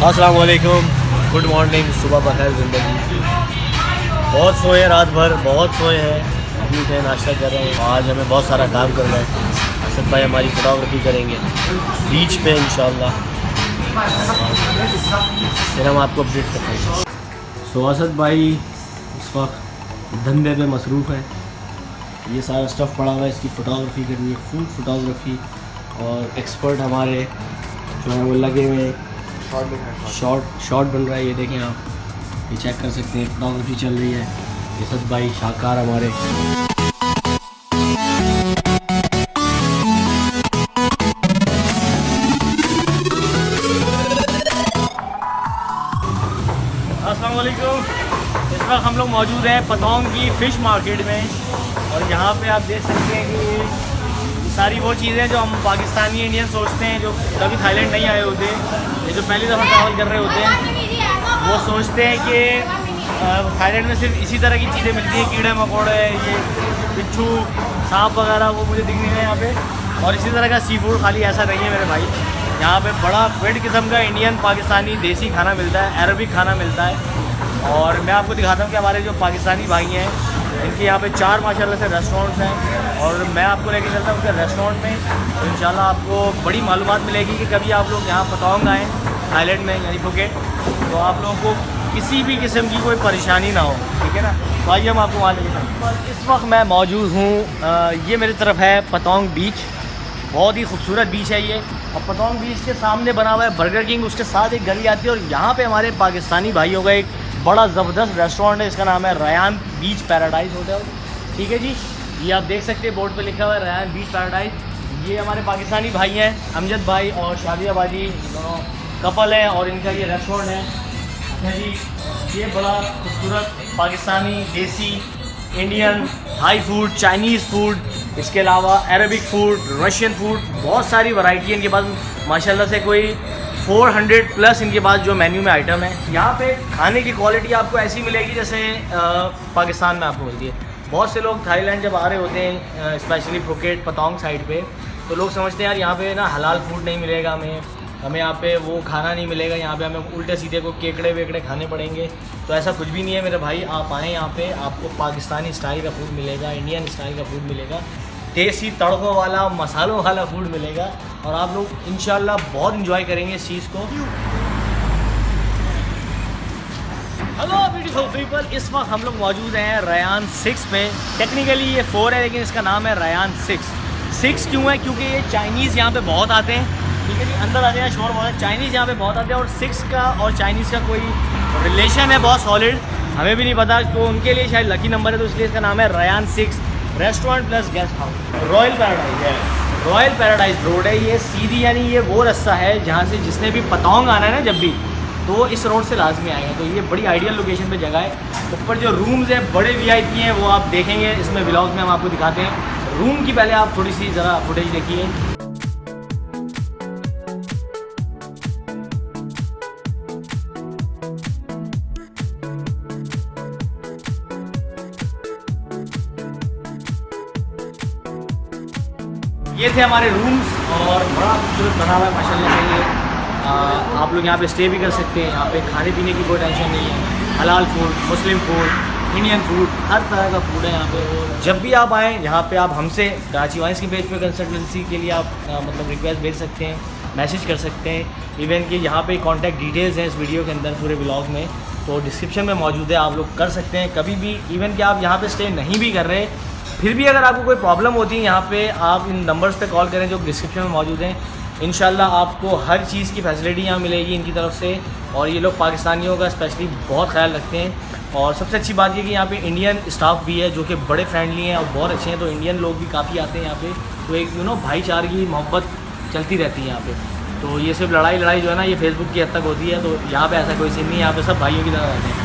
अस्सलाम वालेकुम, good morning, सुबह बखैर ज़िंदगी। बहुत सोए रात भर, बहुत सोए हैं। अभी उठे नाश्ता कर रहे हैं। आज हमें बहुत सारा काम करना है। असद भाई हमारी फोटोग्राफी करेंगे बीच पे इंशाल्लाह, फिर हम आपको अपडेट करते हैं। सो असद भाई इस वक्त धंधे पे मसरूफ़ है। ये सारा स्टफ़ पड़ा हुआ है, इसकी फ़ोटोग्राफी करनी है, फूड फोटोग्राफी। और एक्सपर्ट हमारे जो हैं वो लगे हुए हैं, शॉर्ट बन रहा है। ये देखें आप, ये चेक कर सकते हैं, फोटोग्राफी चल रही है। असद भाई शाहकार हमारे। अस्सलाम वालेकुम। इस वक्त हम लोग मौजूद हैं पतोंग की फ़िश मार्केट में, और यहाँ पे आप देख सकते हैं कि सारी वो चीज़ें जो हम पाकिस्तानी इंडियन सोचते हैं, जो कभी थाईलैंड नहीं आए होते, ये जो पहली दफ़ा ट्रैवल कर रहे होते हैं, वो सोचते हैं कि थाईलैंड में सिर्फ इसी तरह की चीज़ें मिलती हैं, कीड़े मकोड़े, ये बिच्छू, सांप वगैरह, वो मुझे दिख नहीं रहे यहाँ पे। और इसी तरह का सी फूड खाली ऐसा नहीं है मेरे भाई, यहाँ पे बड़ा फिट किस्म का इंडियन, पाकिस्तानी, देसी खाना मिलता है, अरबिक खाना मिलता है। और मैं आपको दिखाता हूँ कि हमारे जो पाकिस्तानी भाई हैं, इनके यहाँ पे 4 माशाल्लाह से रेस्टोरेंट्स हैं, और मैं आपको लेके चलता हूँ उनके रेस्टोरेंट में। तो इंशाल्लाह आपको बड़ी मालूमात मिलेगी कि कभी आप लोग यहाँ पतोंग आएँ थाईलैंड में, यानी फुकेट, तो आप लोगों को किसी भी किस्म की कोई परेशानी ना हो, ठीक है ना। तो आइए हम आपको वहाँ लेके चलते। इस वक्त मैं मौजूद हूँ, ये मेरी तरफ है पतोंग बीच। बहुत ही खूबसूरत बीच है ये, और पतोंग बीच के सामने बना हुआ है बर्गर किंग, उसके साथ एक गली आती है, और यहाँ पे हमारे पाकिस्तानी भाइयों का एक बड़ा ज़बरदस्त रेस्टोरेंट है, इसका नाम है रयान बीच पैराडाइज होटल, ठीक है जी। ये आप देख सकते हैं बोर्ड पे लिखा हुआ है रयान बीच पैराडाइज। ये हमारे पाकिस्तानी भाई हैं, अमजद भाई और शादिया बाजी, दोनों कपल हैं, और इनका ये रेस्टोरेंट है। अच्छा जी, ये बड़ा खूबसूरत Pakistani, desi, Indian, Thai food, Chinese food, इसके अलावा अरबिक फूड, रशियन फूड, बहुत सारी वैरायटी है इनके पास माशाल्लाह से। कोई 400 प्लस इनके पास जो मेन्यू में आइटम है। यहाँ पे खाने की क्वालिटी आपको ऐसी मिलेगी जैसे पाकिस्तान में आपको मिलती है। बहुत से लोग थाईलैंड जब आ रहे होते हैं, स्पेशली फुकेट पतोंग साइड पे, तो लोग समझते हैं यार यहाँ पे ना हलाल फूड नहीं मिलेगा, हमें यहाँ पे वो खाना नहीं मिलेगा, यहाँ पे हमें उल्टे सीधे को केकड़े वेकड़े खाने पड़ेंगे। तो ऐसा कुछ भी नहीं है मेरे भाई, आप आएँ यहाँ पे, आपको पाकिस्तानी स्टाइल का फूड मिलेगा, इंडियन स्टाइल का फूड मिलेगा, देसी तड़कों वाला, मसालों वाला फूड मिलेगा, और आप लोग इंशाल्लाह बहुत इंजॉय करेंगे इस चीज़ को। हेलो ब्यूटीफुल पीपल, इस वक्त हम लोग मौजूद हैं रयान 6 पे। टेक्निकली ये 4 है, लेकिन इसका नाम है रयान 6 क्यों है? क्योंकि ये चाइनीज़ यहाँ पे बहुत आते हैं, ठीक है जी। अंदर आते हैं, शोर बहुत है, चाइनीज़ यहाँ पे बहुत आते हैं, और 6 का और चाइनीज़ का कोई रिलेशन है बहुत सॉलिड, हमें भी नहीं पता, तो उनके लिए शायद लकी नंबर है, तो इसलिए इसका नाम है Ryan 6 restaurant plus guest house. Royal paradise है, रॉयल पैराडाइज रोड है ये सीधी, यानी ये वो रास्ता है जहाँ से जिसने भी पतोंग आना है ना जब भी, तो इस रोड से लाजमी आएंगे। तो ये बड़ी आइडियल लोकेशन पे जगह है। ऊपर जो रूम्स है बड़े वीआईपी हैं, वो आप देखेंगे इसमें व्लॉग में हम आपको दिखाते हैं। रूम की पहले आप थोड़ी सी ज़रा फुटेज देखिए। ये थे हमारे रूम्स, और बड़ा खूबसूरत बना हुआ है माशाल्लाह से ये। आप लोग यहाँ पे स्टे भी कर सकते हैं। यहाँ पे खाने पीने की कोई टेंशन नहीं है, हलाल फूड, मुस्लिम फूड, इंडियन फूड, हर तरह का फूड है यहाँ पे। और जब भी आप आएँ यहाँ पे, आप हमसे कराची वाइन्स की पेज पे कंसल्टेंसी के लिए आप मतलब रिक्वेस्ट भेज सकते हैं, मैसेज कर सकते हैं। इवन कि यहाँ पे कॉन्टैक्ट डिटेल्स हैं इस वीडियो के अंदर, पूरे ब्लॉग में, तो डिस्क्रिप्शन में मौजूद है, आप लोग कर सकते हैं कभी भी। इवन कि आप यहाँ पर स्टे नहीं भी कर रहे, फिर भी अगर आपको कोई प्रॉब्लम होती है यहाँ पे, आप इन नंबर्स पे कॉल करें जो डिस्क्रिप्शन में मौजूद हैं। इंशाल्लाह आपको हर चीज़ की फैसिलिटी यहाँ मिलेगी इनकी तरफ से, और ये लोग पाकिस्तानियों का स्पेशली बहुत ख्याल रखते हैं। और सबसे अच्छी बात ये कि यहाँ पे इंडियन स्टाफ भी है जो कि बड़े फ्रेंडली हैं और बहुत अच्छे हैं, तो इंडियन लोग भी काफ़ी आते हैं यहाँ पे, तो एक भाईचारगी मोहब्बत चलती रहती है यहाँ पे। तो ये सिर्फ लड़ाई जो है ना, ये फेसबुक की हद तक होती है, तो यहाँ पर ऐसा कोई सीन नहीं है, यहाँ पर सब भाइयों की तरह रहते हैं।